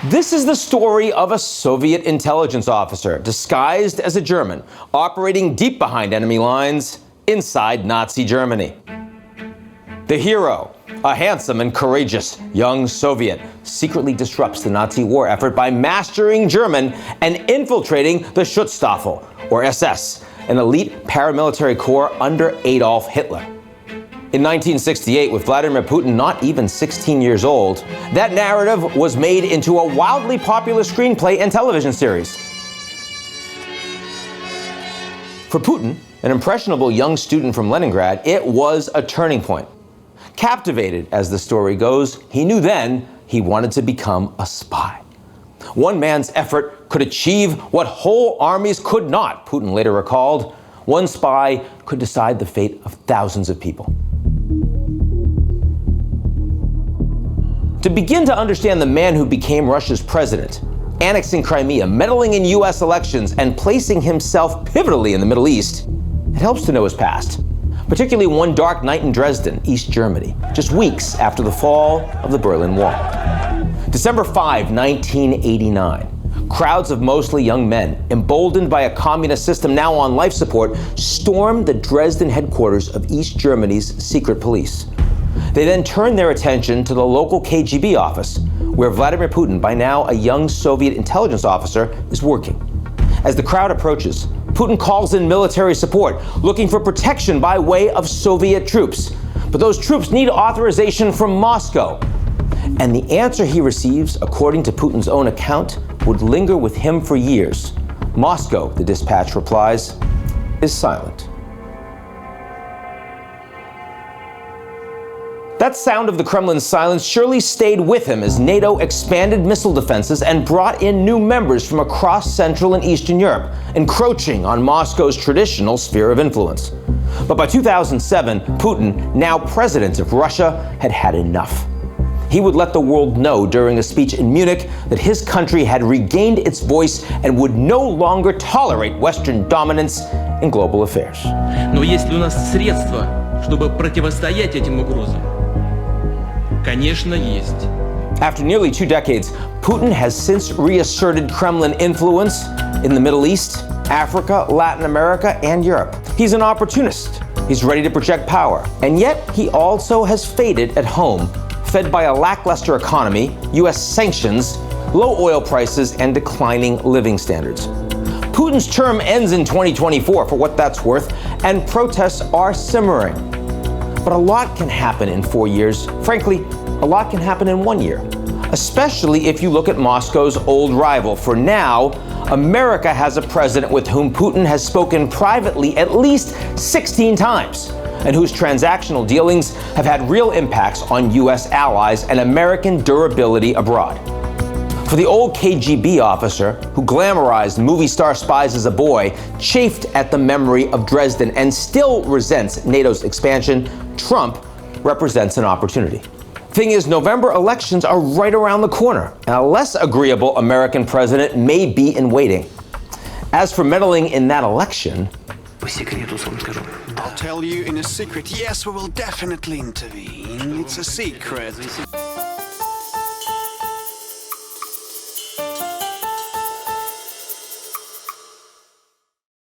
This is the story of a Soviet intelligence officer disguised as a German, operating deep behind enemy lines inside Nazi Germany. The hero, a handsome and courageous young Soviet, secretly disrupts the Nazi war effort by mastering German and infiltrating the Schutzstaffel, or SS, an elite paramilitary corps under Adolf Hitler. In 1968, with Vladimir Putin not even 16 years old, that narrative was made into a wildly popular screenplay and television series. For Putin, an impressionable young student from Leningrad, it was a turning point. Captivated, as the story goes, he knew then he wanted to become a spy. One man's effort could achieve what whole armies could not, Putin later recalled. One spy could decide the fate of thousands of people. To begin to understand the man who became Russia's president, annexing Crimea, meddling in U.S. elections, and placing himself pivotally in the Middle East, it helps to know his past, particularly one dark night in Dresden, East Germany, just weeks after the fall of the Berlin Wall. December 5, 1989. Crowds of mostly young men, emboldened by a communist system now on life support, stormed the Dresden headquarters of East Germany's secret police. They then turned their attention to the local KGB office, where Vladimir Putin, by now a young Soviet intelligence officer, is working. As the crowd approaches, Putin calls in military support, looking for protection by way of Soviet troops. But those troops need authorization from Moscow. And the answer he receives, according to Putin's own account, would linger with him for years. Moscow, the dispatch replies, is silent. That sound of the Kremlin's silence surely stayed with him as NATO expanded missile defenses and brought in new members from across Central and Eastern Europe, encroaching on Moscow's traditional sphere of influence. But by 2007, Putin, now president of Russia, had had enough. He would let the world know during a speech in Munich that his country had regained its voice and would no longer tolerate Western dominance in global affairs. Но есть ли у нас средства, чтобы противостоять этим угрозам? Конечно, есть. After nearly 2 decades, Putin has since reasserted Kremlin influence in the Middle East, Africa, Latin America, and Europe. He's an opportunist. He's ready to project power. And yet, he also has faded at home, fed by a lackluster economy, U.S. sanctions, low oil prices, and declining living standards. Putin's term ends in 2024, for what that's worth, and protests are simmering. But a lot can happen in 4 years. Frankly, a lot can happen in 1 year, especially if you look at Moscow's old rival. For now, America has a president with whom Putin has spoken privately at least 16 times, and whose transactional dealings have had real impacts on U.S. allies and American durability abroad. For the old KGB officer who glamorized movie star spies as a boy, chafed at the memory of Dresden, and still resents NATO's expansion, Trump represents an opportunity. Thing is, November elections are right around the corner, and a less agreeable American president may be in waiting. As for meddling in that election, I'll tell you in a secret. Yes, we will definitely intervene. It's a secret.